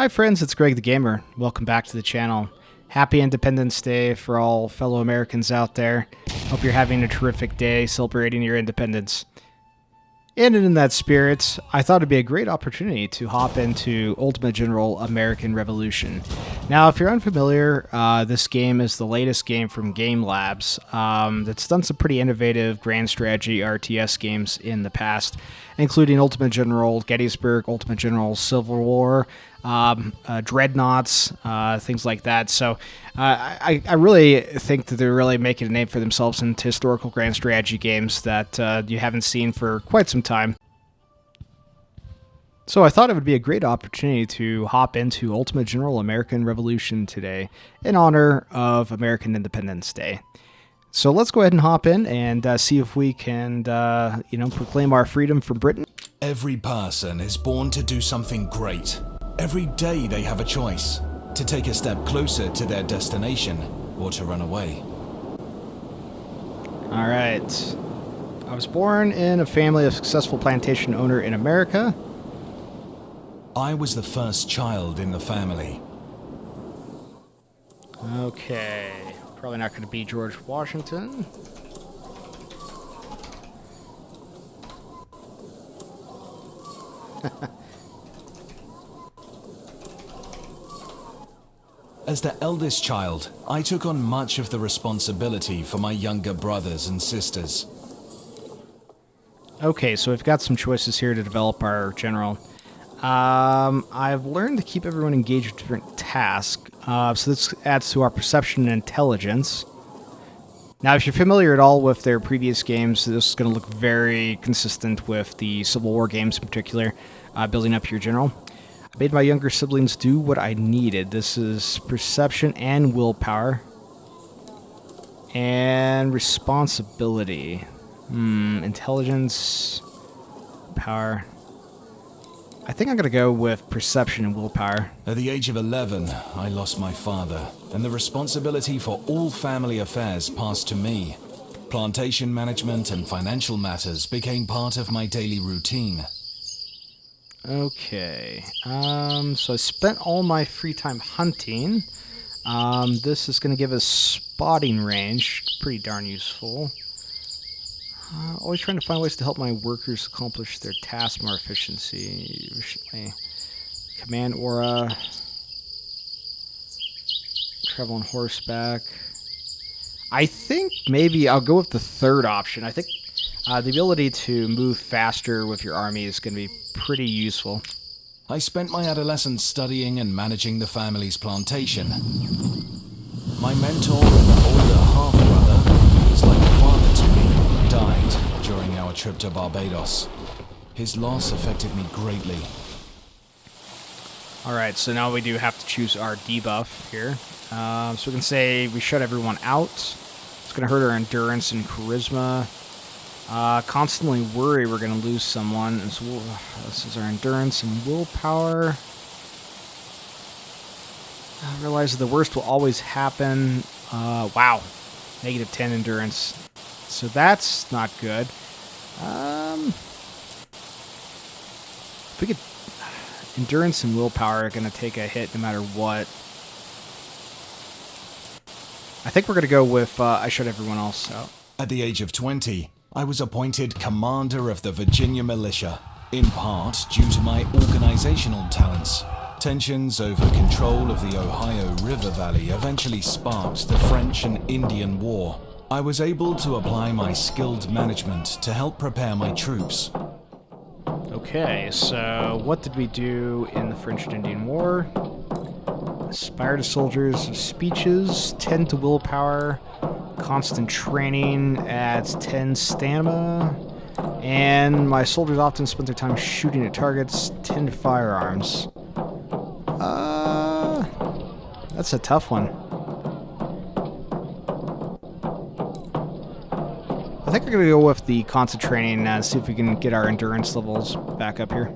Hi friends, it's Greg the Gamer. Welcome back to the channel. Happy Independence Day for all fellow Americans out there. Hope you're having a terrific day celebrating your independence. And in that spirit, I thought it'd be a great opportunity to hop into Ultimate General American Revolution. Now, if you're unfamiliar, this game is the latest game from Game Labs that's done some pretty innovative grand strategy RTS games in the past, including Ultimate General Gettysburg, Ultimate General Civil War, Dreadnoughts, things like that. So I really think that they're really making a name for themselves in historical grand strategy games that you haven't seen for quite some time. So I thought it would be a great opportunity to hop into Ultimate General American Revolution today in honor of American Independence Day. So let's go ahead and hop in and see if we can, proclaim our freedom from Britain. Every person is born to do something great. Every day they have a choice, to take a step closer to their destination or to run away. All right. I was born in a family of successful plantation owner in America. I was the first child in the family. Okay. Probably not going to be George Washington. As the eldest child, I took on much of the responsibility for my younger brothers and sisters. Okay, so we've got some choices here to develop our general. I've learned to keep everyone engaged with different tasks, so this adds to our perception and intelligence. Now, if you're familiar at all with their previous games, this is going to look very consistent with the Civil War games in particular, building up your general. I made my younger siblings do what I needed. This is perception and willpower. And responsibility. Intelligence, power. I think I'm going to go with perception and willpower. At the age of 11, I lost my father, and the responsibility for all family affairs passed to me. Plantation management and financial matters became part of my daily routine. Okay, so I spent all my free time hunting. This is going to give us spotting range, pretty darn useful. Always trying to find ways to help my workers accomplish their tasks more efficiently. Command aura. Travel on horseback. I think maybe I'll go with the third option. I think the ability to move faster with your army is going to be pretty useful. I spent my adolescence studying and managing the family's plantation. My mentor and older half-brother, who was like a father to me, died during our trip to Barbados. His loss affected me greatly. Alright, so now we do have to choose our debuff here. So we can say we shut everyone out. It's going to hurt our endurance and charisma. Constantly worry we're going to lose someone. So this is our endurance and willpower. I realize the worst will always happen. Wow. Negative 10 endurance. So that's not good. If we could... Endurance and willpower are going to take a hit no matter what. I think we're going to go with I shut everyone else out. At the age of 20, I was appointed commander of the Virginia militia, in part due to my organizational talents. Tensions over control of the Ohio River Valley eventually sparked the French and Indian War. I was able to apply my skilled management to help prepare my troops. Okay, so what did we do in the French and Indian War? Aspire to soldiers' speeches, 10 to willpower, constant training adds 10 stamina, and my soldiers often spent their time shooting at targets, 10 to firearms. That's a tough one. I think we're going to go with the constant training and see if we can get our endurance levels back up here.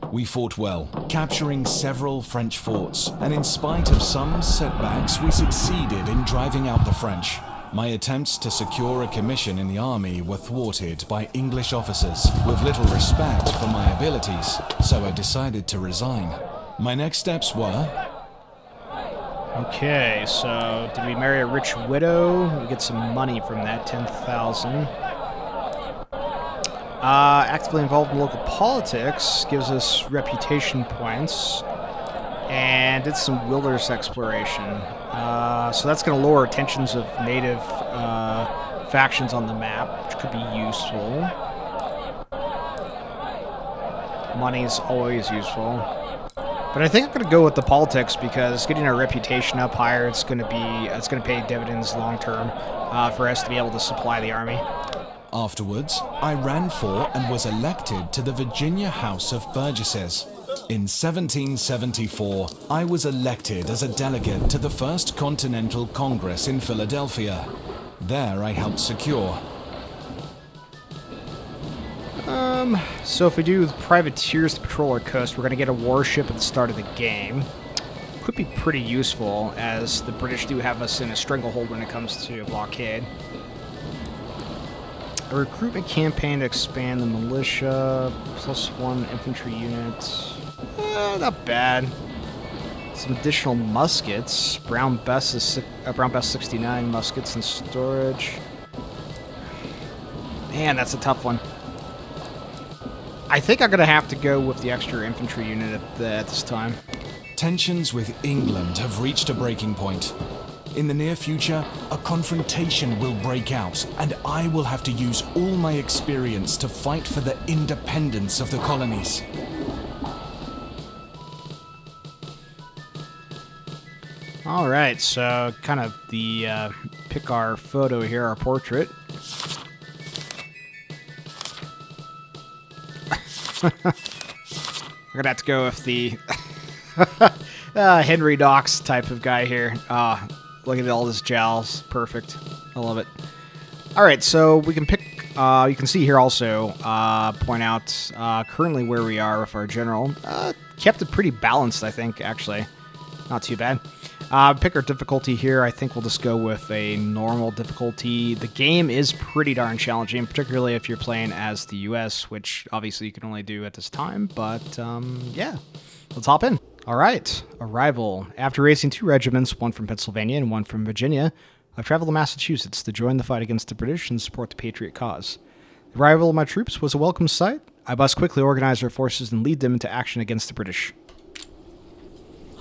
We fought well, capturing several French forts, and in spite of some setbacks, we succeeded in driving out the French. My attempts to secure a commission in the army were thwarted by English officers with little respect for my abilities, so I decided to resign. My next steps were... Okay, so did we marry a rich widow? We get some money from that, 10,000. Actively involved in local politics gives us reputation points. And did some wilderness exploration. So that's going to lower tensions of native factions on the map, which could be useful. Money's always useful. But I think I'm going to go with the politics because getting our reputation up higher, it's going to pay dividends long term for us to be able to supply the army. Afterwards, I ran for and was elected to the Virginia House of Burgesses. In 1774, I was elected as a delegate to the First Continental Congress in Philadelphia. There I helped secure... So if we do privateers to patrol our coast, we're going to get a warship at the start of the game. Could be pretty useful, as the British do have us in a stranglehold when it comes to a blockade. A recruitment campaign to expand the militia, +1 infantry unit. Not bad. Some additional muskets. Brown Bess 69 muskets in storage. Man, that's a tough one. I think I'm going to have to go with the extra infantry unit at this time. Tensions with England have reached a breaking point. In the near future, a confrontation will break out, and I will have to use all my experience to fight for the independence of the colonies. Alright, so kind of the pick our photo here, our portrait. We're gonna have to go with the Henry Knox type of guy here. Look at all this jowls. Perfect. I love it. Alright, so we can pick, you can see here also, point out currently where we are with our general. Kept it pretty balanced, I think, actually. Not too bad. Pick our difficulty here. I think we'll just go with a normal difficulty. The game is pretty darn challenging, particularly if you're playing as the US, which obviously you can only do at this time. But, yeah, let's hop in. All right, arrival. After raising 2 regiments, one from Pennsylvania and one from Virginia, I've traveled to Massachusetts to join the fight against the British and support the Patriot cause. The arrival of my troops was a welcome sight. I must quickly organize our forces and lead them into action against the British.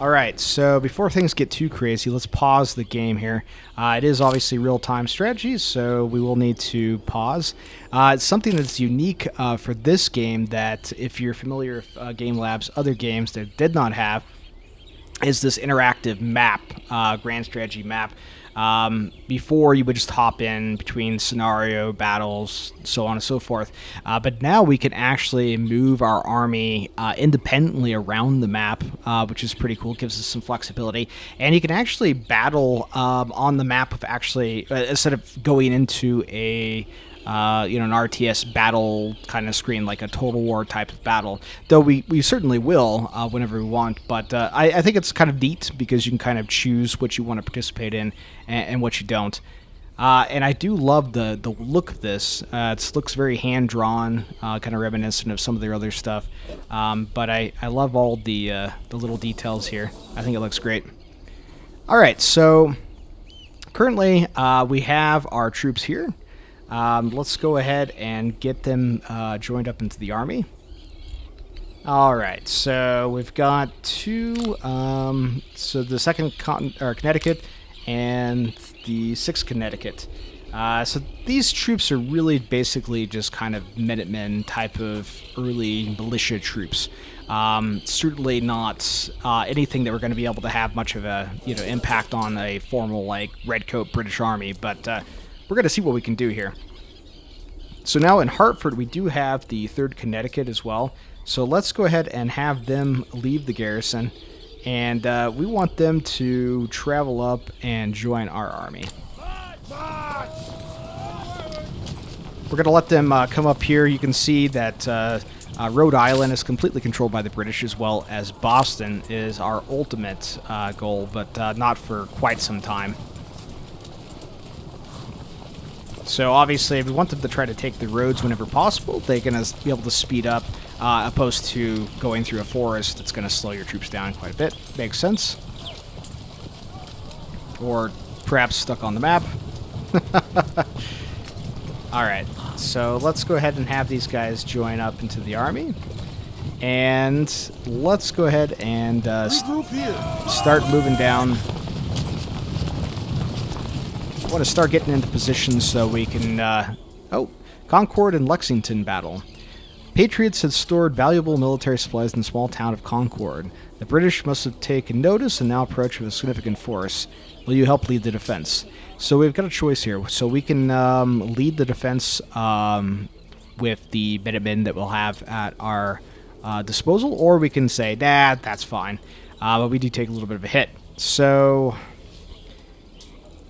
Alright, so before things get too crazy, let's pause the game here. It is obviously real-time strategy, so we will need to pause. It's something that's unique for this game that, if you're familiar with Game Lab's other games that did not have, is this interactive map, grand strategy map. Before you would just hop in between scenario, battles, so on and so forth. But now we can actually move our army independently around the map, which is pretty cool. It gives us some flexibility. And you can actually battle on the map of actually, instead of going into a an RTS battle kind of screen, like a Total War type of battle. Though we certainly will whenever we want, but I think it's kind of neat because you can kind of choose what you want to participate in and what you don't. And I do love the look of this. It looks very hand-drawn, kind of reminiscent of some of their other stuff. But I love all the little details here. I think it looks great. All right, so currently we have our troops here. Let's go ahead and get them joined up into the army. Alright, so we've got 2, so the 2nd Connecticut and the 6th Connecticut. So these troops are really basically just kind of Minutemen type of early militia troops. Certainly not anything that we're going to be able to have much of a impact on a formal like redcoat British army, but we're going to see what we can do here. So now in Hartford, we do have the 3rd Connecticut as well. So let's go ahead and have them leave the garrison. And we want them to travel up and join our army. We're going to let them come up here. You can see that Rhode Island is completely controlled by the British, as well as Boston is our ultimate goal, but not for quite some time. So obviously, if we want them to try to take the roads whenever possible, they're going to be able to speed up opposed to going through a forest that's going to slow your troops down quite a bit. Makes sense. Or perhaps stuck on the map. Alright, so let's go ahead and have these guys join up into the army. And let's go ahead and start moving down. I want to start getting into position so we can... Concord and Lexington battle. Patriots had stored valuable military supplies in the small town of Concord. The British must have taken notice and now approach with a significant force. Will you help lead the defense? So we've got a choice here. So we can lead the defense with the Minutemen that we'll have at our disposal, or we can say, nah, that's fine. But we do take a little bit of a hit. So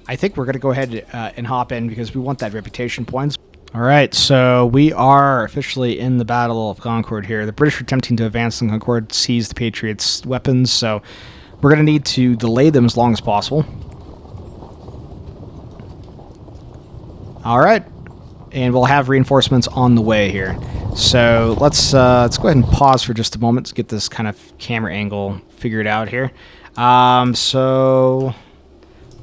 I think we're going to go ahead and hop in because we want that reputation points. All right, so we are officially in the Battle of Concord here. The British are attempting to advance in Concord, seize the Patriots' weapons, so we're going to need to delay them as long as possible. All right, and we'll have reinforcements on the way here. So let's go ahead and pause for just a moment to get this kind of camera angle figured out here. So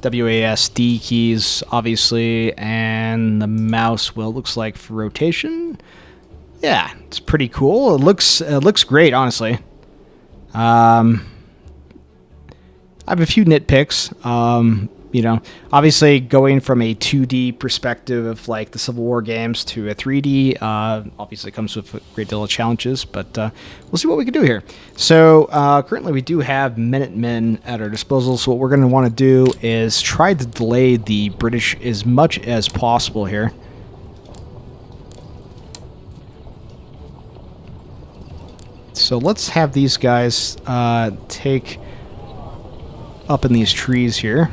WASD keys, obviously, and the mouse wheel looks like for rotation. Yeah, it's pretty cool. It looks great, honestly. I have a few nitpicks. You know, obviously going from a 2D perspective of like the Civil War games to a 3D obviously comes with a great deal of challenges, but we'll see what we can do here. So currently we do have Minutemen at our disposal, so what we're going to want to do is try to delay the British as much as possible here. So let's have these guys take up in these trees here.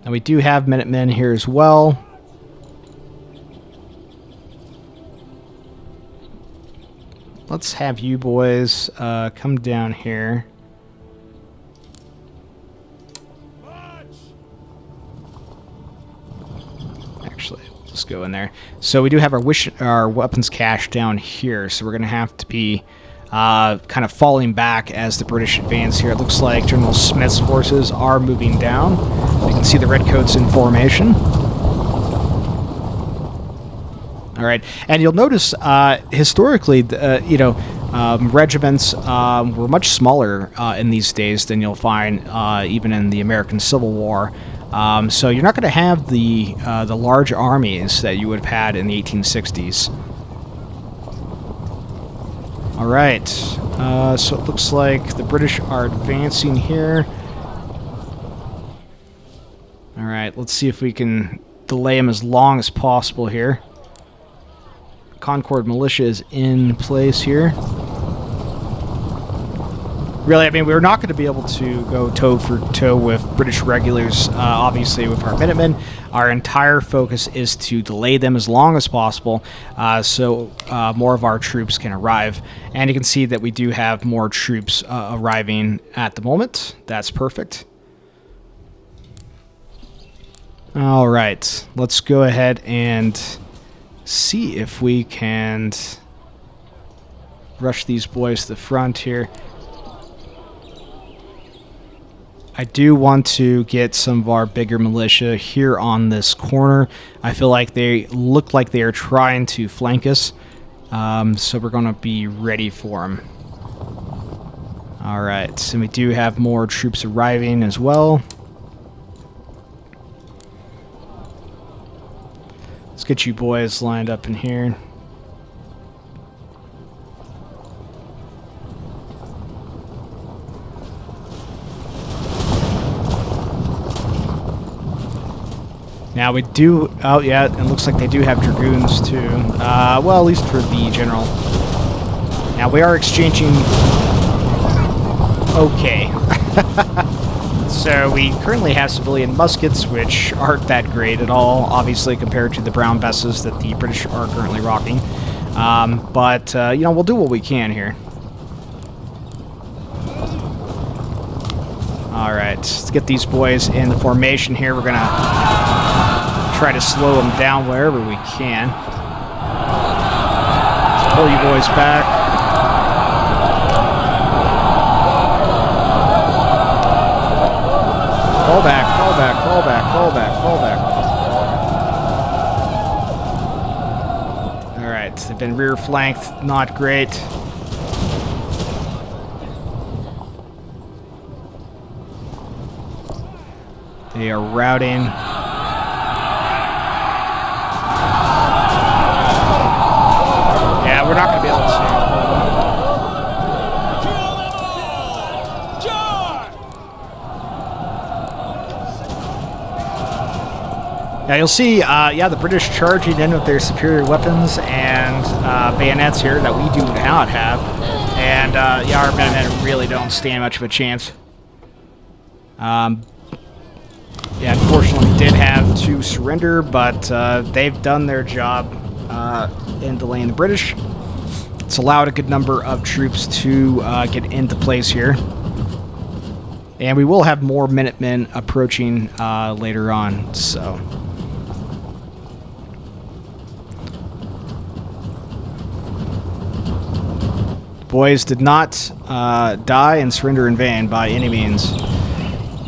And we do have Minutemen here as well. Let's have you boys come down here. Actually, let's go in there. So we do have our weapons cache down here, so we're going to have to be kind of falling back as the British advance here. It looks like General Smith's forces are moving down. You can see the redcoats in formation. All right, and you'll notice historically, regiments were much smaller in these days than you'll find even in the American Civil War. So you're not going to have the large armies that you would have had in the 1860s. All right, so it looks like the British are advancing here. All right, let's see if we can delay them as long as possible here. Concord Militia is in place here. Really, I mean, we're not going to be able to go toe for toe with British regulars, obviously, with our Minutemen. Our entire focus is to delay them as long as possible so more of our troops can arrive. And you can see that we do have more troops arriving at the moment. That's perfect. All right, let's go ahead and see if we can rush these boys to the front here. I do want to get some of our bigger militia here on this corner. I feel like they look like they are trying to flank us, so we're going to be ready for them. All right, and we do have more troops arriving as well. Let's get you boys lined up in here. Now we do, oh yeah, it looks like they do have dragoons too. Well, at least for the general. Now we are exchanging, okay. So we currently have civilian muskets, which aren't that great at all, obviously, compared to the Brown Besses that the British are currently rocking. But we'll do what we can here. All right, let's get these boys in the formation here. We're going to try to slow them down wherever we can. pull you boys back. Fall back, fall back, fall back, fall back, fall back. Alright, they've been rear flanked, not great. They are routing. Yeah, we're not going to be able to see it. Yeah, you'll see, the British charging in with their superior weapons and bayonets here that we do not have. And, our men really don't stand much of a chance. Unfortunately did have to surrender, but they've done their job in delaying the British. It's allowed a good number of troops to get into place here. And we will have more Minutemen approaching later on, so... Boys did not die and surrender in vain by any means.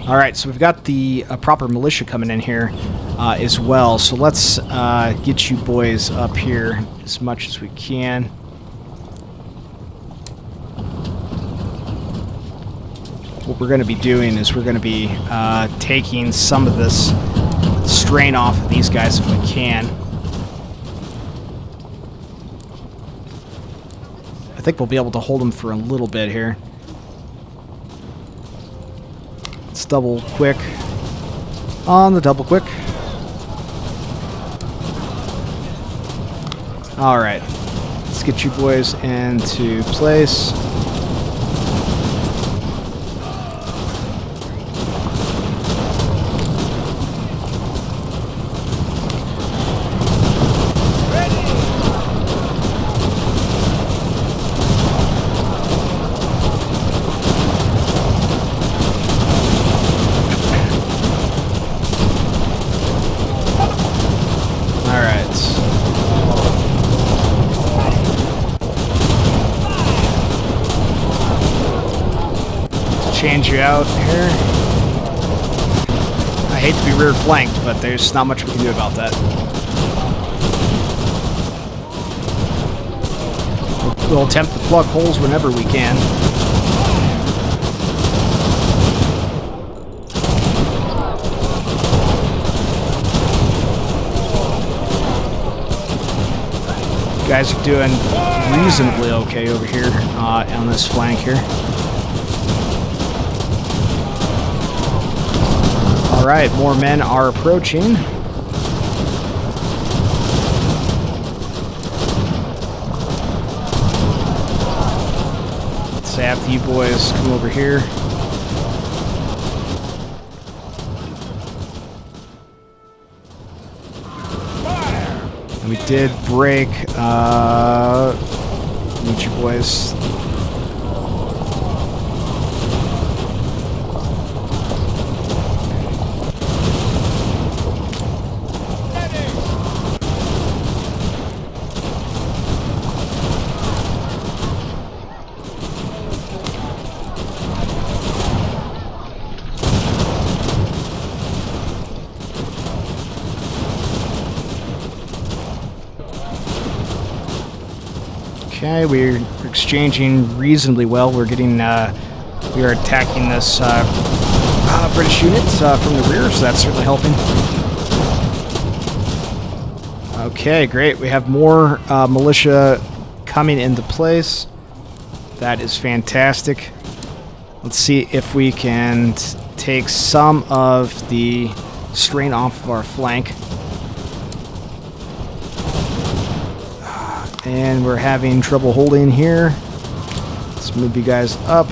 Alright, so we've got the proper militia coming in here as well. So let's get you boys up here as much as we can. What we're going to be doing is we're going to be taking some of this strain off of these guys if we can. I think we'll be able to hold them for a little bit here. Let's double quick on the double quick. Alright, let's get you boys into place. Change you out here. I hate to be rear flanked, but there's not much we can do about that. We'll attempt to plug holes whenever we can. You guys are doing reasonably okay over here on this flank here. Alright, more men are approaching. Let's have you boys come over here. And we did break, need you boys. Okay, we're exchanging reasonably well. We're getting, we are attacking this British unit from the rear, so that's certainly helping. Okay, great. We have more militia coming into place. That is fantastic. Let's see if we can take some of the strain off of our flank. And we're having trouble holding here. Let's move you guys up.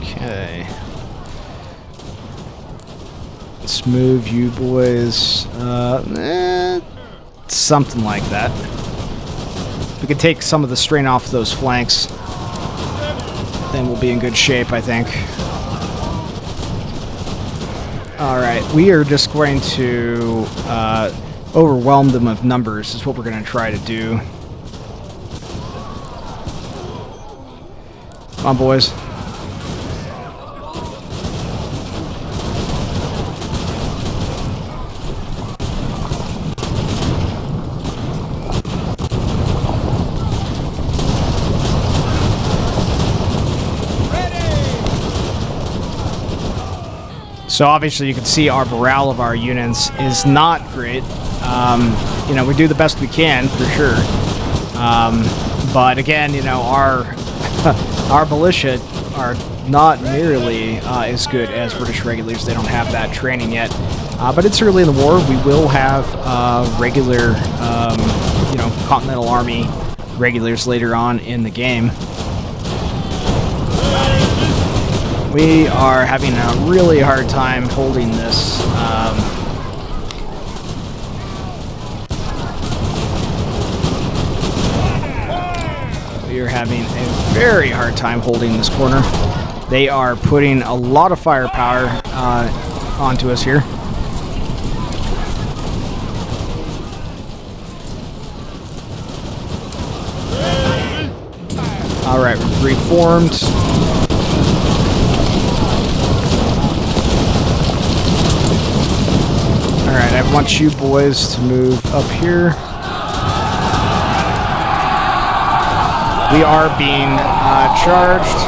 Okay. Let's move you boys. Something like that. we can take some of the strain off those flanks, then we'll be in good shape, I think. Alright, we are just going to overwhelm them with numbers, is what we're going to try to do. Come on, boys. So obviously you can see our morale of our units is not great. You know, we do the best we can, for sure. But again, you know, our militia are not nearly as good as British regulars. They don't have that training yet. But it's early in the war. We will have regular, you know, Continental Army regulars later on in the game. We are having a really hard time holding this. We are having a very hard time holding this corner. They are putting a lot of firepower onto us here. Alright, we've reformed. Alright, I want you boys to move up here. We are being charged.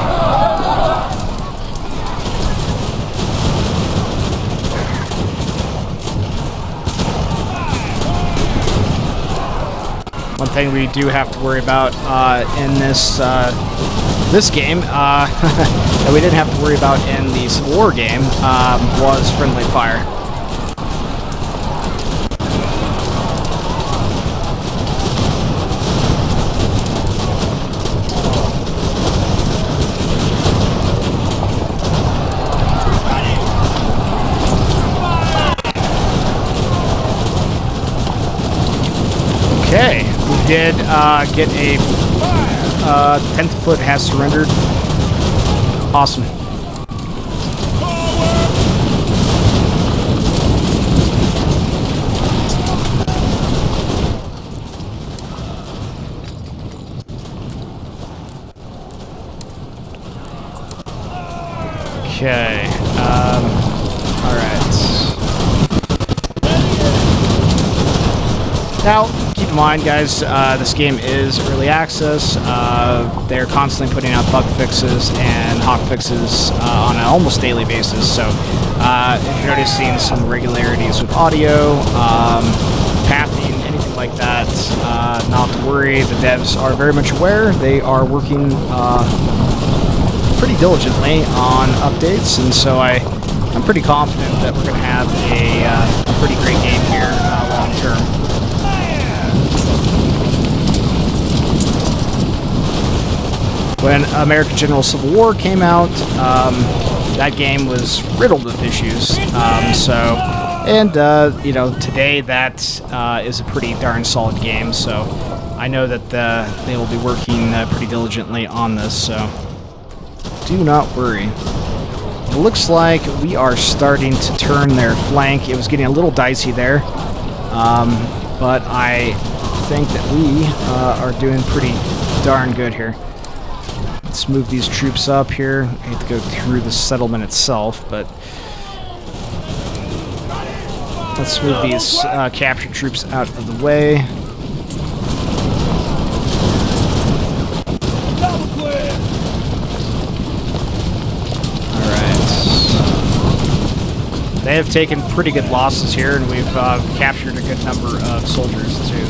One thing we do have to worry about in this this game that we didn't have to worry about in the Civil War game was friendly fire. Okay, we did get a 10th foot has surrendered. Awesome. Okay. All right. Now, keep in mind, guys, this game is early access. They're constantly putting out bug fixes and hot fixes on an almost daily basis. So, if you're noticing some irregularities with audio, pathing, anything like that, not to worry. The devs are very much aware. They are working pretty diligently on updates, and so I'm pretty confident that we're going to have a pretty great game here long term. When American General Civil War came out, that game was riddled with issues. You know, today that is a pretty darn solid game. So I know that they will be working pretty diligently on this. So do not worry. It looks like we are starting to turn their flank. It was getting a little dicey there, but I think that we are doing pretty darn good here. Let's move these troops up here. I hate to go through the settlement itself, but let's move these captured troops out of the way. Alright. They have taken pretty good losses here, and we've captured a good number of soldiers, too.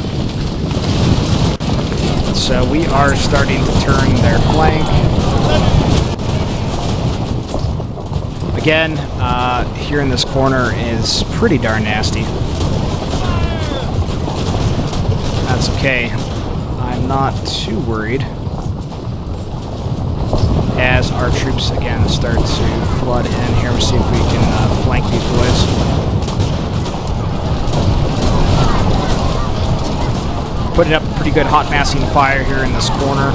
So we are starting to turn their flank. Again, here in this corner is pretty darn nasty. That's okay. I'm not too worried. As our troops again start to flood in here, we'll see if we can flank these boys. putting up a pretty good hot massing fire here in this corner.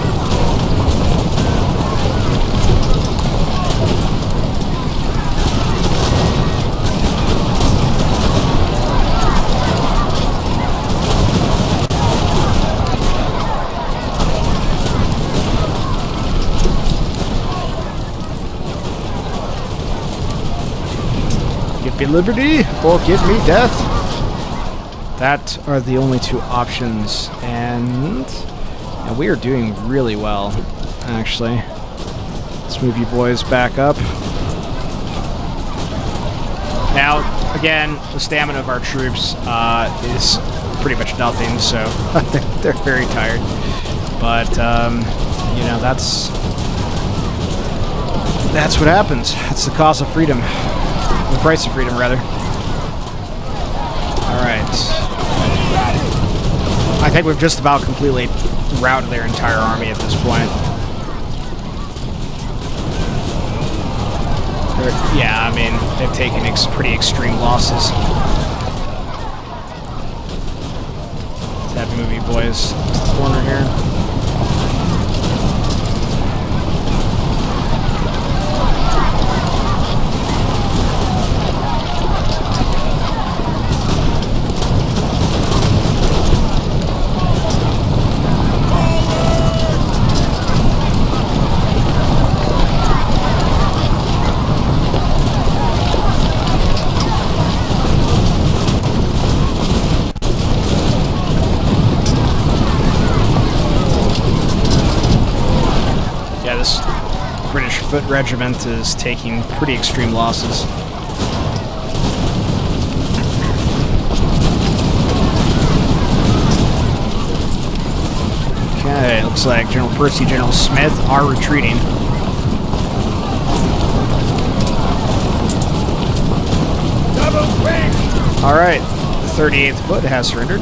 Give me liberty or give me death. That are the only two options, and we are doing really well, actually. Let's move you boys back up. Now, again, the stamina of our troops is pretty much nothing, so they're very tired. But, you know, that's what happens. It's the cost of freedom. The price of freedom, rather. Alright. I think we've just about completely routed their entire army at this point. Yeah, I mean, they've taken pretty extreme losses. Let's have move you boys to the corner here. 5th Regiment is taking pretty extreme losses. Okay, looks like General Percy, General Smith are retreating. Alright, the 38th Foot has surrendered.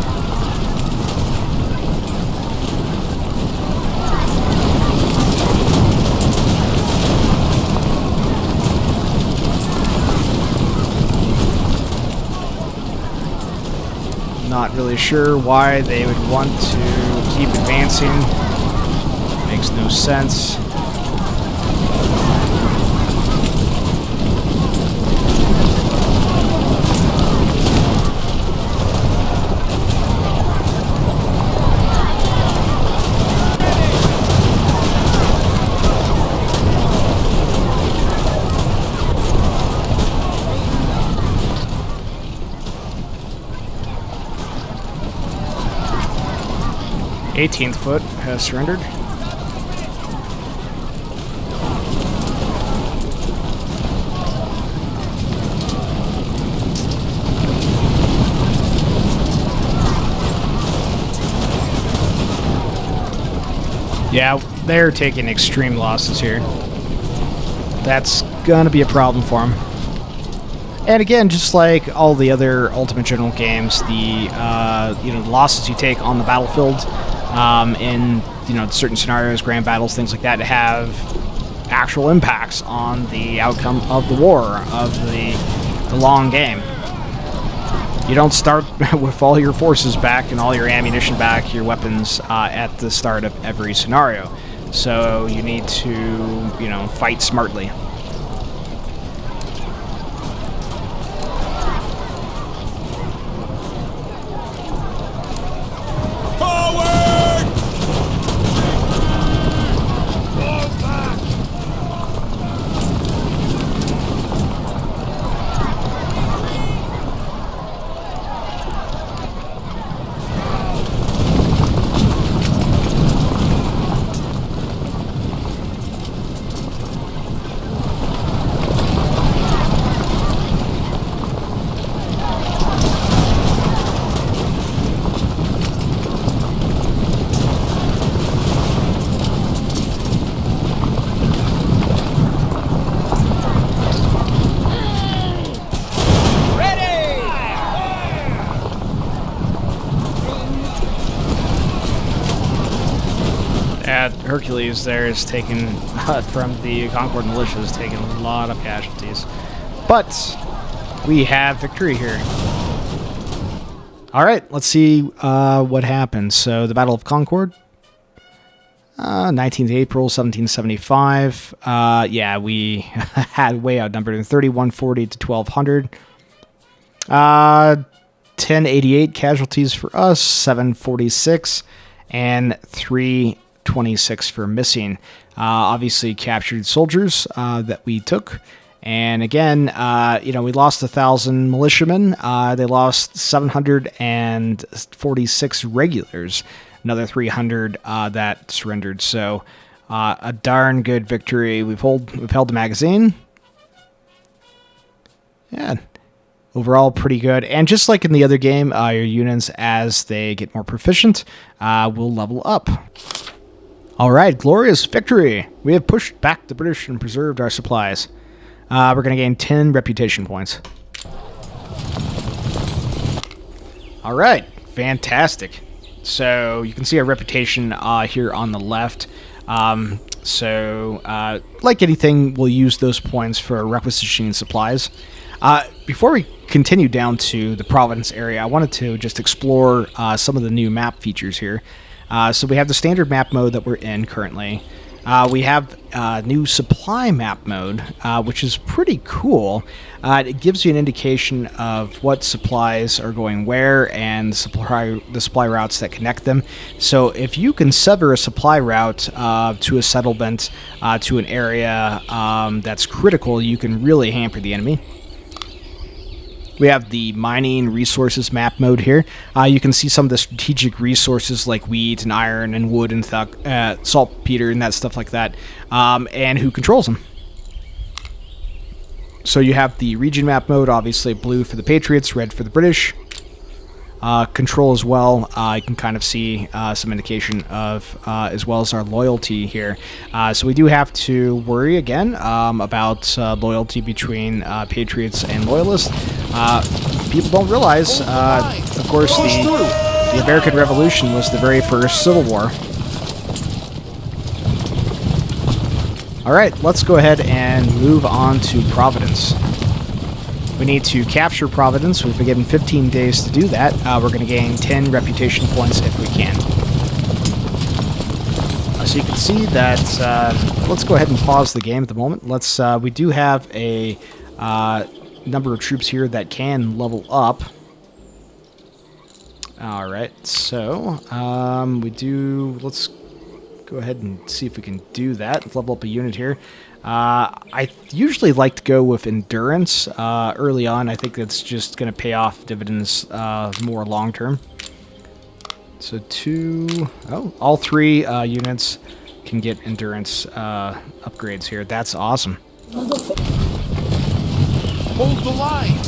Not really sure why they would want to keep advancing. Makes no sense. The 18th Foot has surrendered. Yeah, they're taking extreme losses here. That's gonna be a problem for them. And again, just like all the other Ultimate General games, the the losses you take on the battlefield in certain scenarios, grand battles, things like that, have actual impacts on the outcome of the war, of the long game. You don't start with all your forces back and all your ammunition back, your weapons at the start of every scenario. So you need to, fight smartly. Hercules there is taking, from the Concord Militia, is taking a lot of casualties. But we have victory here. All right, let's see what happens. So the Battle of Concord, 19th April, 1775. Yeah, we had way outnumbered in 3140 to 1200. 1088 casualties for us, 746, and 326 for missing. Obviously captured soldiers that we took. And again, we lost 1,000 militiamen. They lost 746 regulars. Another 300 that surrendered. So a darn good victory. We've held the magazine. Yeah. Overall, pretty good. And just like in the other game, your units, as they get more proficient, will level up. All right, glorious victory. We have pushed back the British and preserved our supplies. We're going to gain 10 reputation points. All right, fantastic. So you can see our reputation here on the left. Like anything, we'll use those points for requisitioning supplies. Before we continue down to the Providence area, I wanted to just explore some of the new map features here. So we have the standard map mode that we're in currently. We have new supply map mode, which is pretty cool. It gives you an indication of what supplies are going where and the supply routes that connect them. So if you can sever a supply route to a settlement, to an area that's critical, you can really hamper the enemy. We have the mining resources map mode here. You can see some of the strategic resources like wheat and iron and wood and saltpeter and that stuff like that, and who controls them. So you have the region map mode, obviously blue for the Patriots, red for the British. Control as well. You can kind of see some indication of, as well as our loyalty here. So we do have to worry again about loyalty between Patriots and Loyalists. People don't realize, of course, the American Revolution was the very first Civil War. All right, let's go ahead and move on to Providence. We need to capture Providence. We've been given 15 days to do that. We're going to gain 10 reputation points if we can. So you can see that, let's go ahead and pause the game at the moment. We do have a number of troops here that can level up. All right, so let's go ahead and see if we can do that. Let's level up a unit here. I usually like to go with endurance early on. I think that's just going to pay off dividends more long term. So all three units can get endurance upgrades here. That's awesome. Hold the line.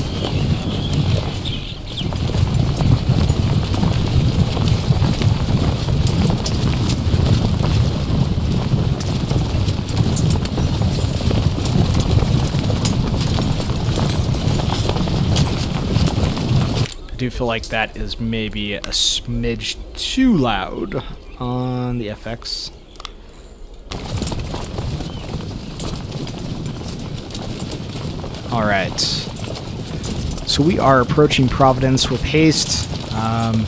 I do feel like that is maybe a smidge too loud on the FX. All right. So we are approaching Providence with haste. Don't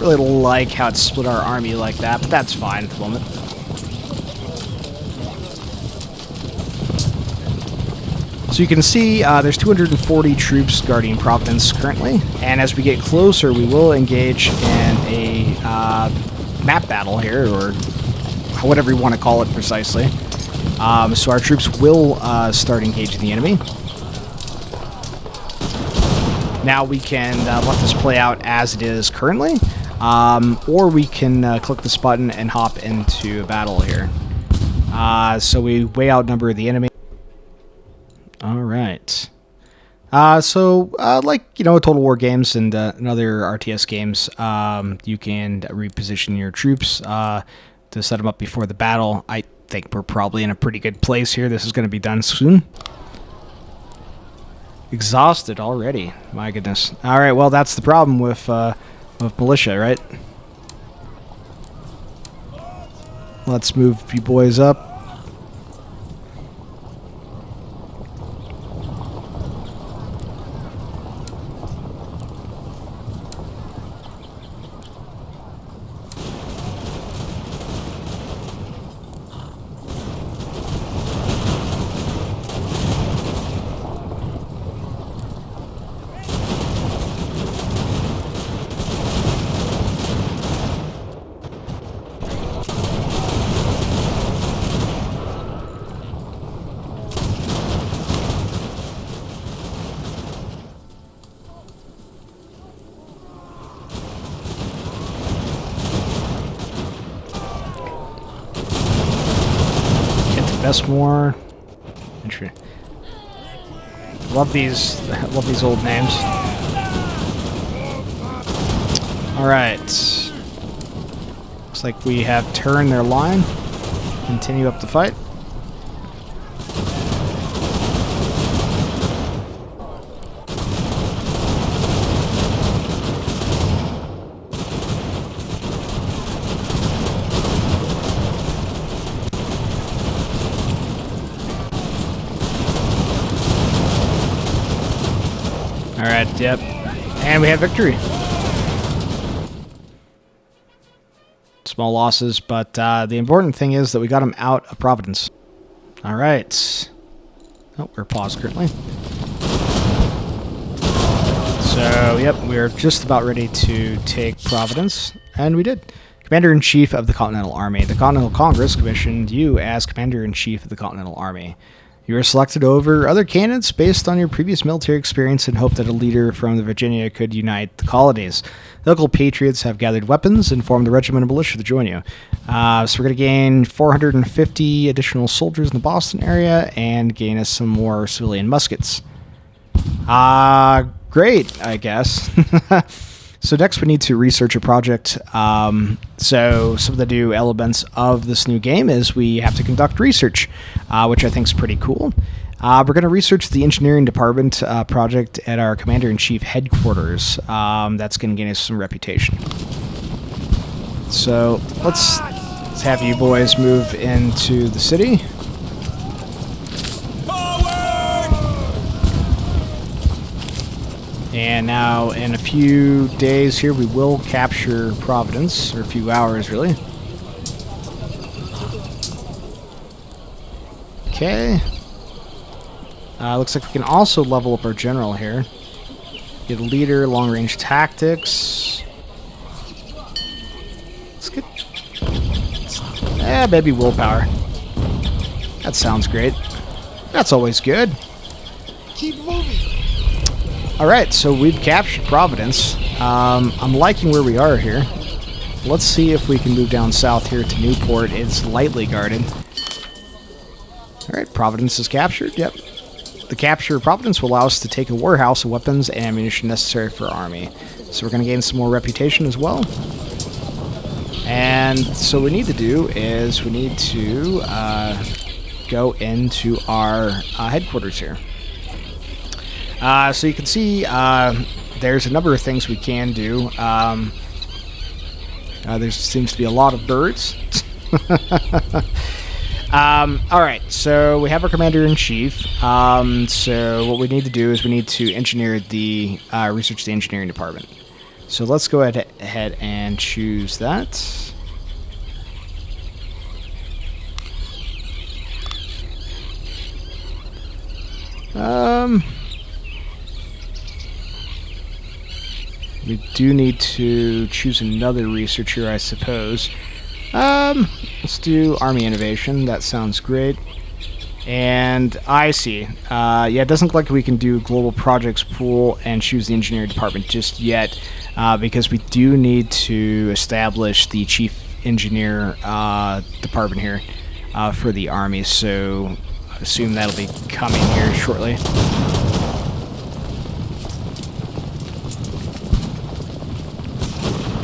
really like how it split our army like that, but that's fine at the moment. So you can see there's 240 troops guarding Providence currently, and as we get closer, we will engage in a map battle here, or whatever you want to call it precisely. So our troops will start engaging the enemy. Now we can let this play out as it is currently, or we can click this button and hop into a battle here. So we way outnumber the enemy. All right. Like, Total War games and other RTS games, you can reposition your troops to set them up before the battle. I think we're probably in a pretty good place here. This is going to be done soon. Exhausted already. My goodness. All right, well, that's the problem with militia, right? Let's move you boys up. Westmore. Love these old names. All right. Looks like we have turned their line. Continue up the fight. Alright, yep. And we have victory. Small losses, but the important thing is that we got them out of Providence. Alright. Oh, we're paused currently. So, yep, we're just about ready to take Providence, and we did. Commander-in-Chief of the Continental Army. The Continental Congress commissioned you as Commander-in-Chief of the Continental Army. You were selected over other candidates based on your previous military experience and hope that a leader from the Virginia could unite the colonies. The local patriots have gathered weapons and formed the regiment of militia to join you. So we're going to gain 450 additional soldiers in the Boston area and gain us some more civilian muskets. Great, I guess. So next we need to research a project. So some of the new elements of this new game is we have to conduct research, which I think is pretty cool. We're going to research the engineering department project at our Commander-in-Chief headquarters. That's going to gain us some reputation. So let's have you boys move into the city. And now, in a few days here, we will capture Providence, or a few hours, really. Okay. Looks like we can also level up our general here. Get a leader, long-range tactics. Let's get... maybe willpower. That sounds great. That's always good. Keep moving. Alright, so we've captured Providence. I'm liking where we are here. Let's see if we can move down south here to Newport. It's lightly guarded. Alright, Providence is captured. Yep. The capture of Providence will allow us to take a warehouse of weapons and ammunition necessary for our army. So we're going to gain some more reputation as well. And so what we need to do is we need to go into our headquarters here. So you can see there's a number of things we can do. There seems to be a lot of birds. Alright, so we have our Commander-in-Chief. So what we need to do is we need to engineer the research the engineering department. So let's go ahead and choose that. We do need to choose another researcher, I suppose. Let's do Army Innovation. That sounds great. And I see. Yeah, it doesn't look like we can do Global Projects Pool and choose the Engineering Department just yet, because we do need to establish the Chief Engineer Department here for the Army. So I assume that'll be coming here shortly.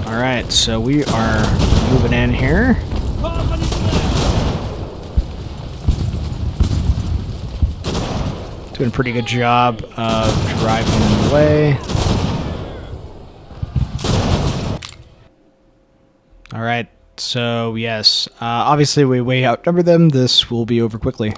Alright, so we are moving in here. Doing a pretty good job of driving them away. Alright, so yes, obviously we way outnumber them. This will be over quickly.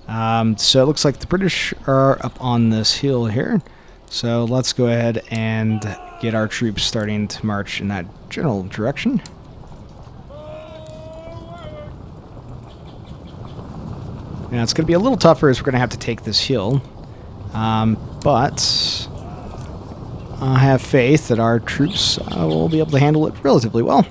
So it looks like the British are up on this hill here. So let's go ahead and get our troops starting to march in that general direction. Now it's going to be a little tougher as we're going to have to take this hill, but I have faith that our troops will be able to handle it relatively well.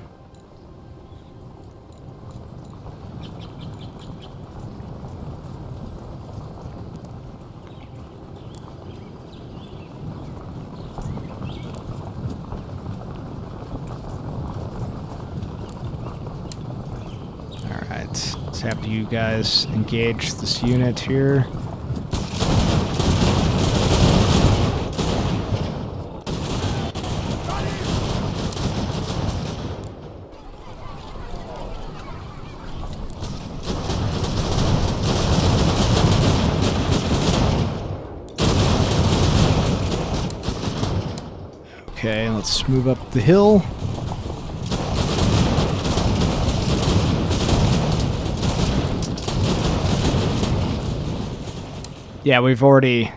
Alright. have you guys engage this unit here. Okay, let's move up the hill. Yeah, we've already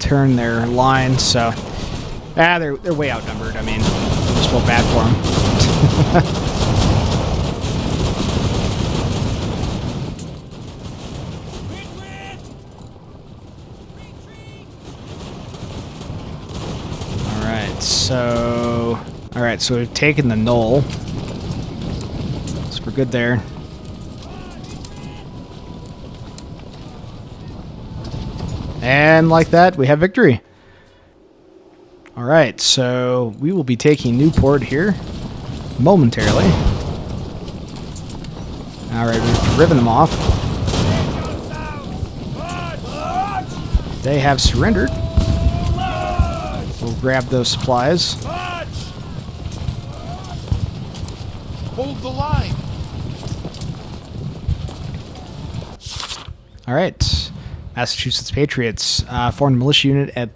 turned their line, so they're way outnumbered. I mean, I just feel bad for them. Alright, so we've taken the knoll. So we're good there. And like that, we have victory. Alright, so we will be taking Newport here momentarily. Alright, we've driven them off. They have surrendered. We'll grab those supplies. Hold the line. All right, Massachusetts Patriots formed a militia unit at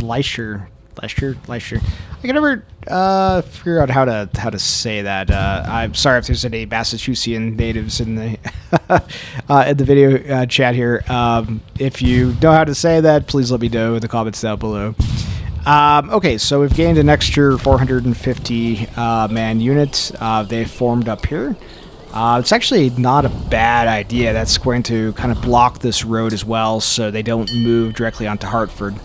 Leicester. I can never figure out how to say that. I'm sorry if there's any Massachusettsian natives in the in the video chat here. If you know how to say that, please let me know in the comments down below. Okay, so we've gained an extra 450 man unit. They formed up here. It's actually not a bad idea. That's going to kind of block this road as well, so they don't move directly onto Hartford.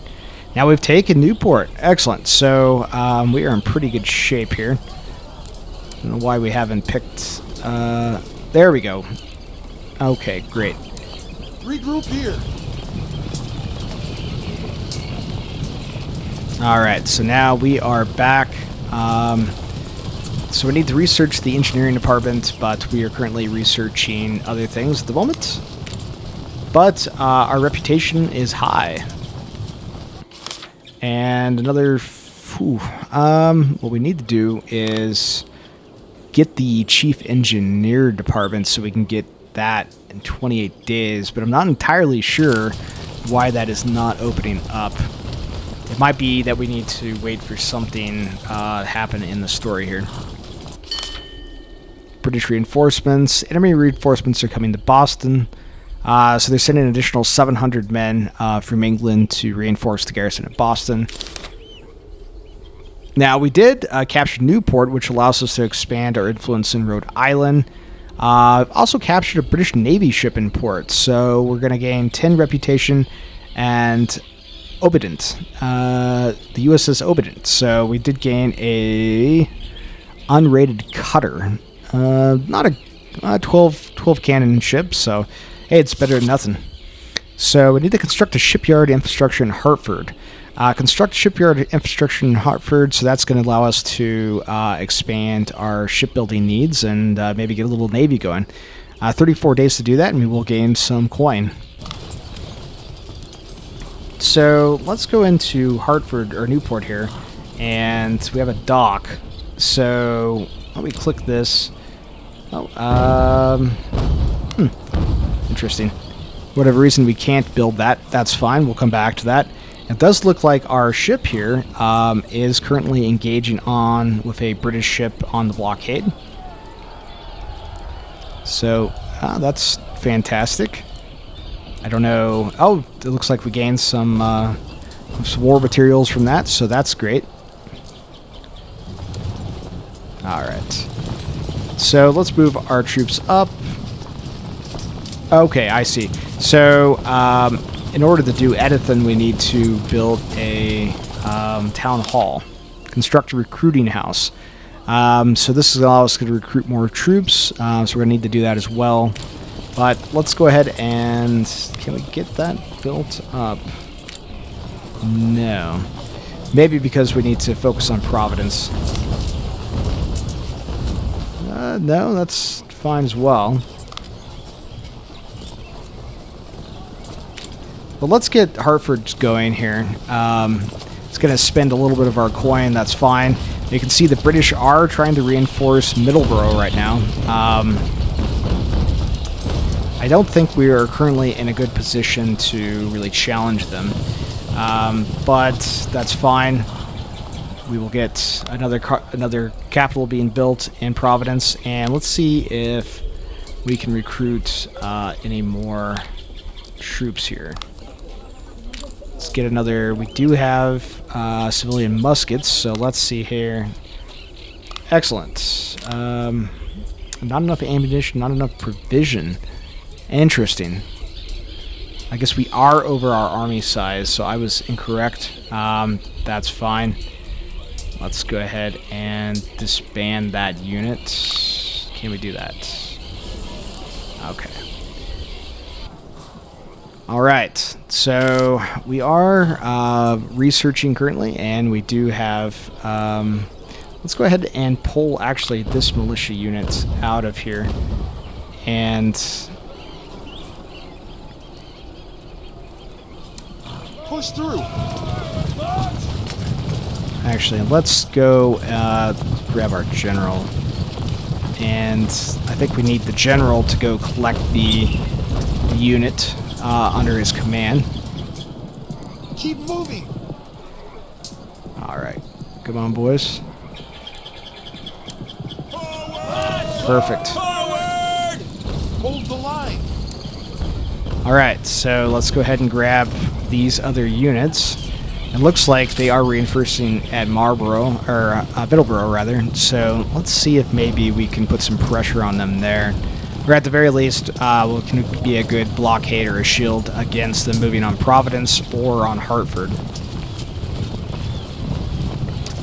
Now we've taken Newport. Excellent. So we are in pretty good shape here. I don't know why we haven't picked... there we go. Okay, great. Regroup here. Alright, so now we are back. So we need to research the engineering department, but we are currently researching other things at the moment. But our reputation is high. And another... what we need to do is get the chief engineer department so we can get that in 28 days. But I'm not entirely sure why that is not opening up. It might be that we need to wait for something to happen in the story here. British reinforcements. Enemy reinforcements are coming to Boston. So they're sending an additional 700 men from England to reinforce the garrison at Boston. Now, we did capture Newport, which allows us to expand our influence in Rhode Island. Also captured a British Navy ship in port. So we're going to gain 10 reputation and... Obedient. The USS Obedient. So we did gain a unrated cutter. Not a 12 cannon ship, so hey, it's better than nothing. So we need to construct a shipyard infrastructure in Hartford. Construct shipyard infrastructure in Hartford, so that's going to allow us to expand our shipbuilding needs and maybe get a little navy going. 34 days to do that, and we will gain some coin. So let's go into Hartford or Newport here, and we have a dock. So let me click this. Interesting. Whatever reason we can't build that, that's fine. We'll come back to that. It does look like our ship here is currently engaging on with a British ship on the blockade. So that's fantastic. I don't know. Oh, it looks like we gained some war materials from that, so that's great. Alright. So let's move our troops up. Okay, I see. So, in order to do anything, we need to build a town hall. Construct a recruiting house. So this will allow us to recruit more troops, so we're going to need to do that as well. But let's go ahead and... Can we get that built up? No. Maybe because we need to focus on Providence. No, that's fine as well. But let's get Hartford going here. It's going to spend a little bit of our coin. That's fine. You can see the British are trying to reinforce Middleborough right now. I don't think we are currently in a good position to really challenge them. But that's fine. We will get another capital being built in Providence. And let's see if we can recruit any more troops here. Let's get another. We do have civilian muskets, so let's see here. Excellent. Not enough ammunition, not enough provision. Interesting. I guess we are over our army size, so I was incorrect. That's fine. Let's go ahead and disband that unit. Can we do that? Okay. Alright, so we are researching currently, and we do have... let's go ahead and pull, actually, this militia unit out of here. And... Push through. actually, let's go grab our general. And I think we need the general to go collect the unit under his command. Keep moving. Alright. Come on, boys. Perfect. Hold the line. Alright, so let's go ahead and grab these other units. It looks like they are reinforcing at Marlborough, or Middleborough, rather. So let's see if maybe we can put some pressure on them there. Or at the very least, we can be a good blockade or a shield against them moving on Providence or on Hartford.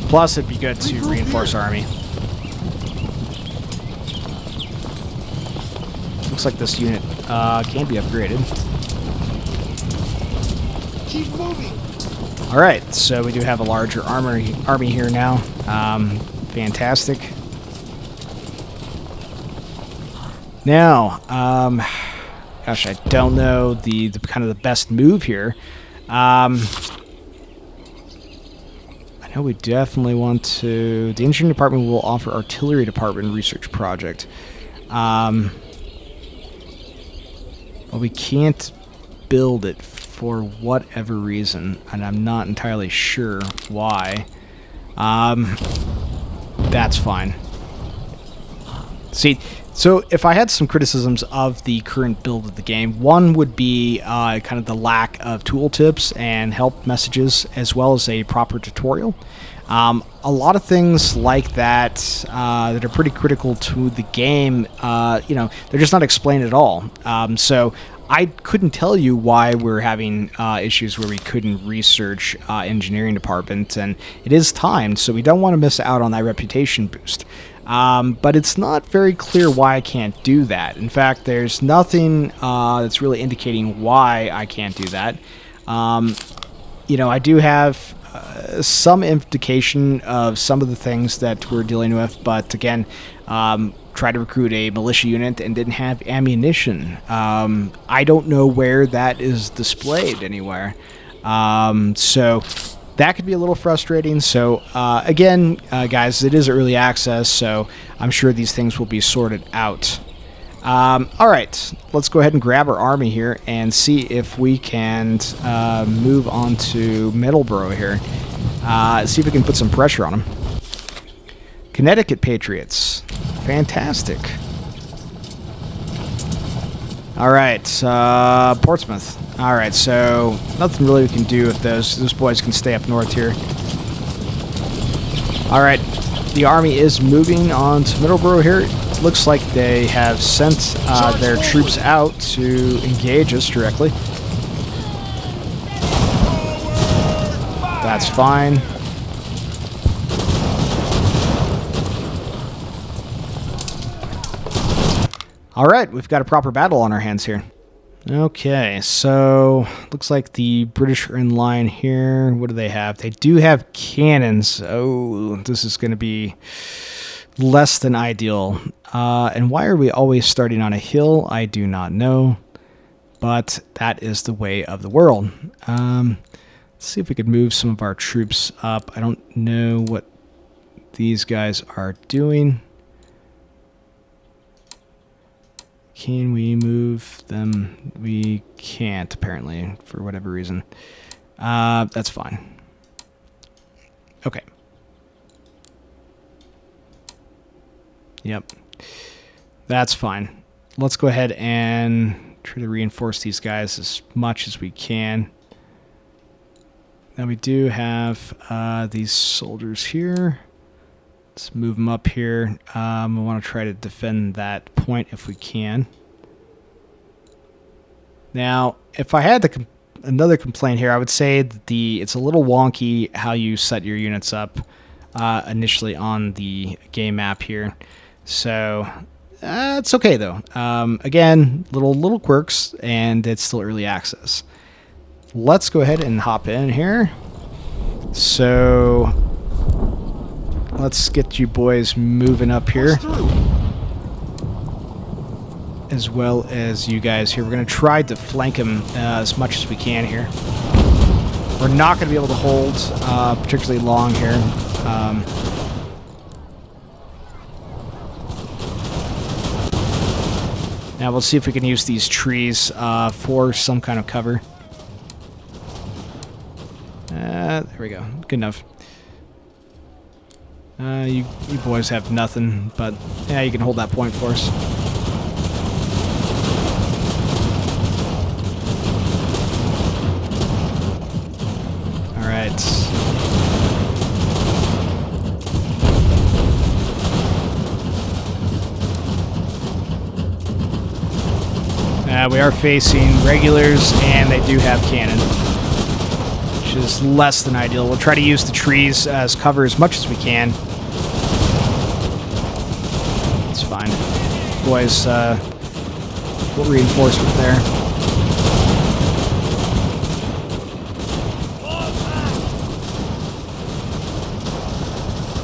Plus, it'd be good to reinforce our army. Looks like this unit can be upgraded. Keep moving. Alright, so we do have a larger army here now. Fantastic. Now, gosh, I don't know the kind of the best move here. I know we definitely want to... The engineering department will offer artillery department research project. Well, we can't build it for whatever reason, and I'm not entirely sure why. That's fine. See, so if I had some criticisms of the current build of the game, one would be kind of the lack of tooltips and help messages, as well as a proper tutorial. A lot of things like that that are pretty critical to the game, you know, they're just not explained at all. So I couldn't tell you why we're having issues where we couldn't research engineering department, and it is timed, so we don't want to miss out on that reputation boost. But it's not very clear why I can't do that. In fact, there's nothing that's really indicating why I can't do that. You know, I do have some indication of some of the things that we're dealing with, but again, tried to recruit a militia unit and didn't have ammunition. I don't know where that is displayed anywhere. So that could be a little frustrating. So again, guys, it is early access, so I'm sure these things will be sorted out. All right, let's go ahead and grab our army here and see if we can move on to Middleborough here. See if we can put some pressure on them. Connecticut Patriots. Fantastic. All right, Portsmouth. All right, so nothing really we can do with those. Those boys can stay up north here. All right, the army is moving on to Middleborough here. It looks like they have sent their troops out to engage us directly. That's fine. All right, we've got a proper battle on our hands here. Okay, so looks like the British are in line here. What do they have? They do have cannons. Oh, this is going to be less than ideal. And why are we always starting on a hill? I do not know. but that is the way of the world. Let's see if we could move some of our troops up. I don't know what these guys are doing. Can we move them? We can't, apparently, for whatever reason. That's fine. Okay. Yep. That's fine. Let's go ahead and try to reinforce these guys as much as we can. Now we do have these soldiers here. Let's move them up here. We want to try to defend that point if we can. Now, if I had another complaint here, I would say that it's a little wonky how you set your units up initially on the game map here. So it's okay though. Again, little quirks, and it's still early access. Let's go ahead and hop in here. So let's get you boys moving up here, as well as you guys here. We're going to try to flank him as much as we can here. We're not going to be able to hold particularly long here. Now we'll see if we can use these trees for some kind of cover. There we go. Good enough. You boys have nothing, but yeah, you can hold that point for us. All right. We are facing regulars, and they do have cannon, which is less than ideal. We'll try to use the trees as cover as much as we can. It's fine. Boys, we'll reinforcement there.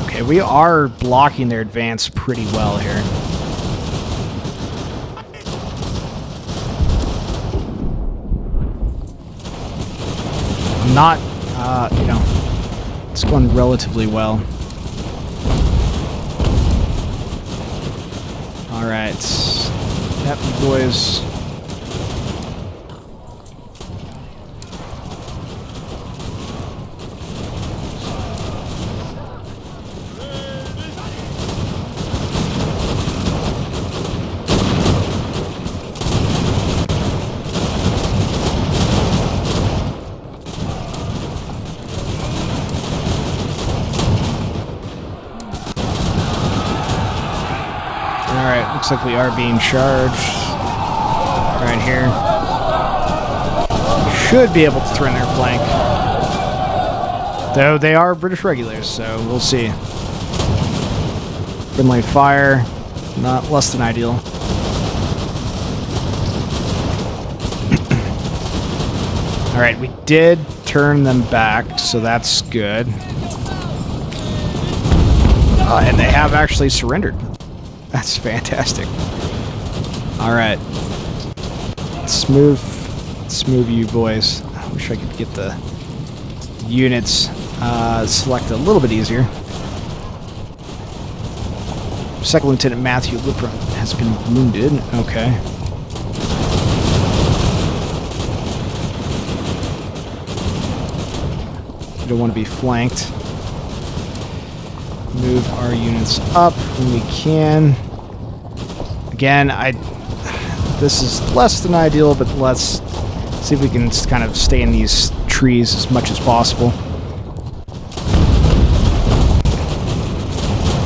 Okay, we are blocking their advance pretty well here. Not, it's going relatively well. All right. Yep, you boys. Alright, looks like we are being charged right here. Should be able to turn their flank. Though they are British regulars, so we'll see. Friendly fire, not less than ideal. Alright, we did turn them back, so that's good. And they have actually surrendered. That's fantastic. All right, let's move you boys. I wish I could get the units selected a little bit easier. Second Lieutenant Matthew Lippert has been wounded. Okay. We don't want to be flanked. Move our units up when we can. Again, this is less than ideal, but let's see if we can kind of stay in these trees as much as possible.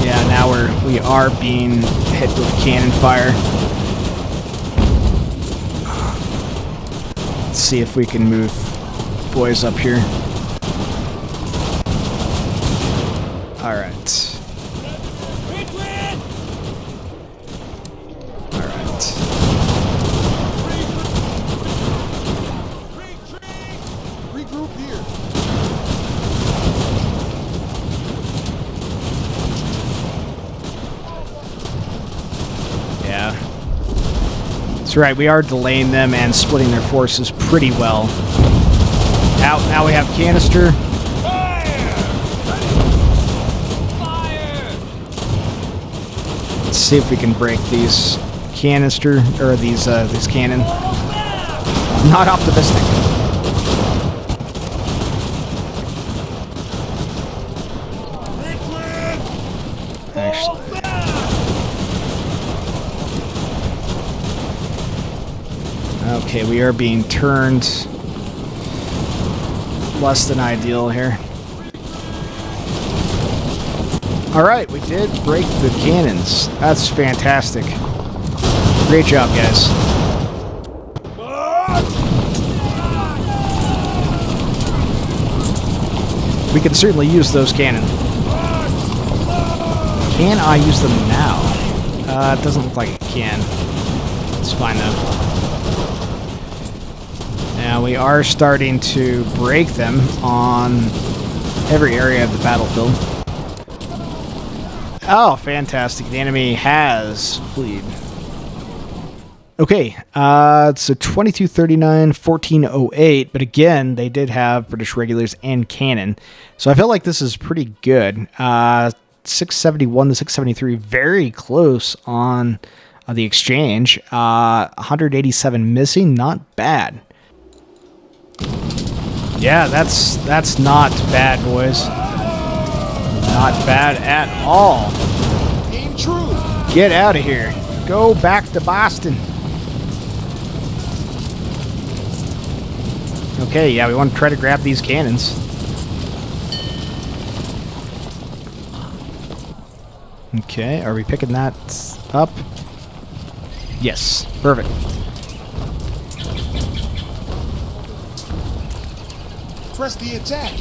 Yeah, now we are being hit with cannon fire. Let's see if we can move boys up here. All right. Regroup here. That's right, we are delaying them and splitting their forces pretty well. Now we have canister. Let's see if we can break these canister, or these cannon. Not optimistic. Actually, okay, we are being turned less than ideal here. Alright, we did break the cannons. That's fantastic. Great job, guys. We can certainly use those cannons. Can I use them now? It doesn't look like it can. It's fine though. Now we are starting to break them on every area of the battlefield. Oh, fantastic. The enemy has fled. Okay, so 2239, 1408, but again, they did have British regulars and cannon. So I feel like this is pretty good. 671 to 673, very close on the exchange. 187 missing, not bad. Yeah, that's not bad, boys. Not bad at all. Ain't true. Get out of here. Go back to Boston. Okay, yeah, we want to try to grab these cannons. Okay, are we picking that up? Yes, perfect. Press the attack.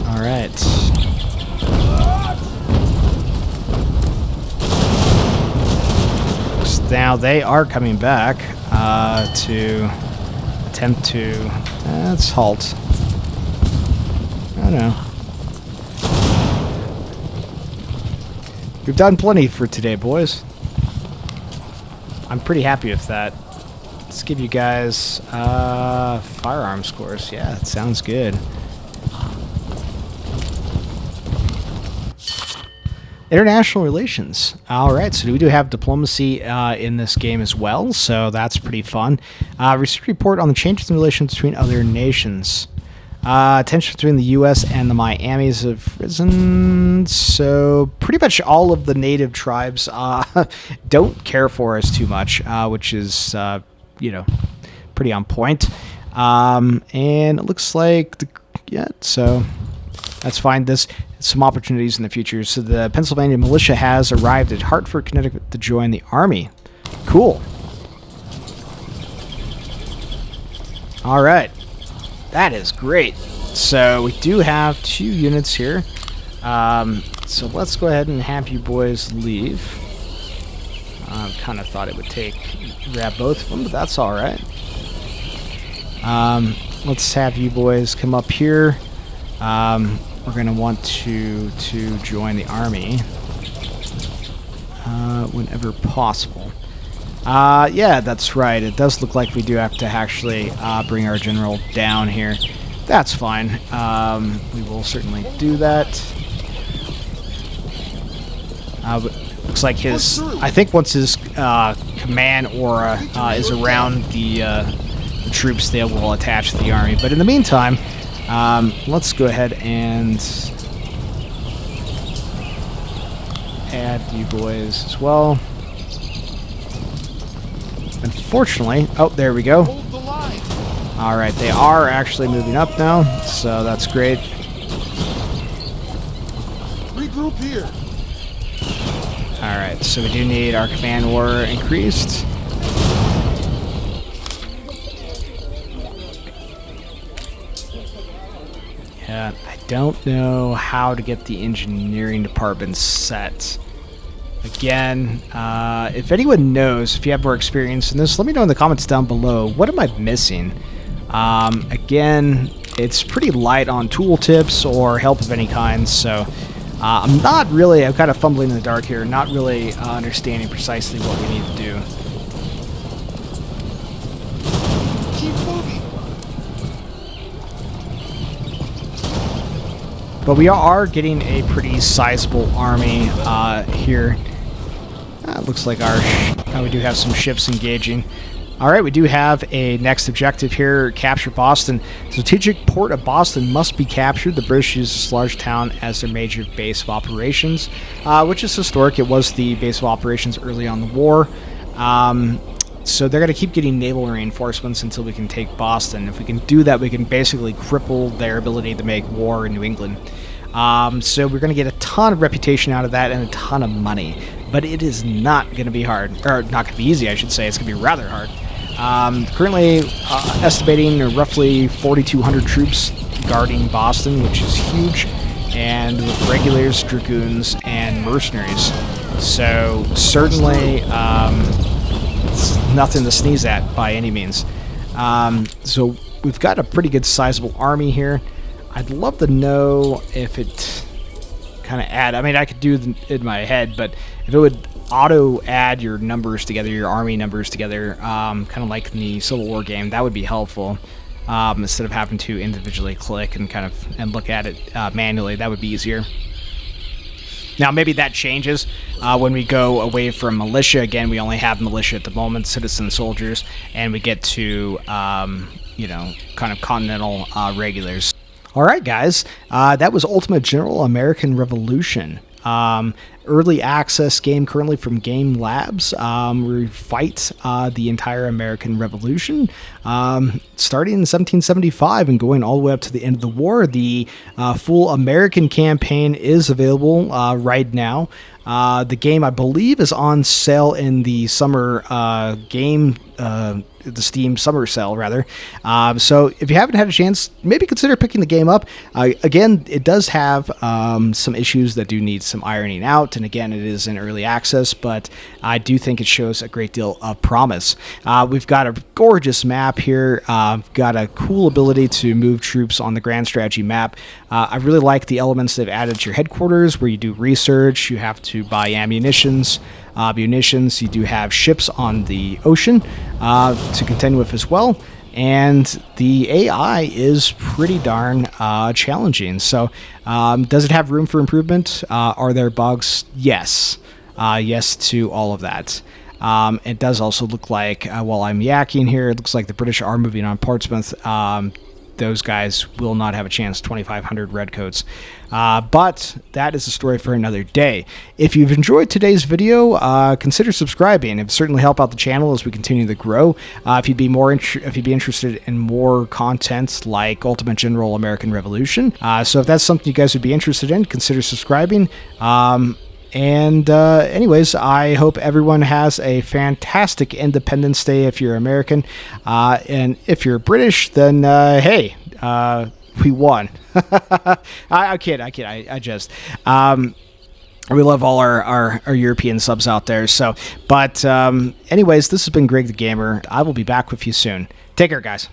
All right. So now they are coming back to attempt to... let's halt. I don't know. We've done plenty for today, boys. I'm pretty happy with that. Let's give you guys firearm scores. Yeah, that sounds good. International relations. All right, so we do have diplomacy in this game as well, so that's pretty fun. Receipt report on the changes in relations between other nations. Tensions between the U.S. and the Miamis have risen, so pretty much all of the native tribes don't care for us too much, which is, you know, pretty on point. And it looks like, so that's fine. There's some opportunities in the future. So the Pennsylvania militia has arrived at Hartford, Connecticut to join the Army. Cool. All right. That is great. So we do have 2 units here. So let's go ahead and have you boys leave. I kind of thought it would grab both of them, but that's all right. Let's have you boys come up here. We're going to want to join the Army whenever possible. Yeah, that's right. It does look like we do have to actually bring our general down here. That's fine. We will certainly do that. Looks like his... I think once his command aura is around the troops, they will attach to the Army. But in the meantime, let's go ahead and add you boys as well. Unfortunately, oh, there we go. Hold the line. All right, they are actually moving up now, so that's great. Regroup here. All right, so we do need our command aura increased. Yeah, I don't know how to get the engineering department set. Again, if anyone knows, if you have more experience in this, let me know in the comments down below. What am I missing? Again, it's pretty light on tool tips or help of any kind, so I'm kind of fumbling in the dark here, not really understanding precisely what we need to do. Keep moving. But we are getting a pretty sizable army here. Looks like we do have some ships engaging. All right, we do have a next objective here, capture Boston. Strategic port of Boston must be captured. The British use this large town as their major base of operations, which is historic. It was the base of operations early on in the war. So they're going to keep getting naval reinforcements until we can take Boston. If we can do that, we can basically cripple their ability to make war in New England. So we're going to get a ton of reputation out of that and a ton of money. But it is not going to be hard, or not going to be easy, I should say. It's going to be rather hard. Currently estimating roughly 4,200 troops guarding Boston, which is huge, and with regulars, dragoons, and mercenaries. So certainly it's nothing to sneeze at by any means. So we've got a pretty good sizable army here. I'd love to know if it kind of add. I mean, I could do it in my head, but if it would auto add your numbers together, your army numbers together, kind of like in the Civil War game, that would be helpful. Instead of having to individually click and look at it manually, that would be easier. Now, maybe that changes when we go away from militia. Again, we only have militia at the moment, citizen soldiers, and we get to, kind of continental regulars. All right, guys, that was Ultimate General American Revolution. Early access game currently from Game Labs. We fight the entire American Revolution, starting in 1775 and going all the way up to the end of the war. The full American campaign is available right now. The game, I believe, is on sale in the summer the Steam summer sale, rather. So if you haven't had a chance, maybe consider picking the game up. Again, it does have some issues that do need some ironing out, and again, it is in early access, but I do think it shows a great deal of promise. We've got a gorgeous map here. Got a cool ability to move troops on the grand strategy map. I really like the elements they've added to your headquarters, where you do research, you have to buy munitions. You do have ships on the ocean to contend with as well, and the AI is pretty darn challenging. So does it have room for improvement? Are there bugs? Yes. Yes to all of that. It does also look like, while I'm yakking here, it looks like the British are moving on Portsmouth. Those guys will not have a chance, 2,500 redcoats. But that is a story for another day. If you've enjoyed today's video, consider subscribing. It would certainly help out the channel as we continue to grow. If you'd be interested in more content like Ultimate General American Revolution. So if that's something you guys would be interested in, consider subscribing. Anyways, I hope everyone has a fantastic Independence Day if you're American. And if you're British, then, hey, we won. I kid. I just... we love all our European subs out there. So, but anyways, this has been Greg the Gamer. I will be back with you soon. Take care, guys.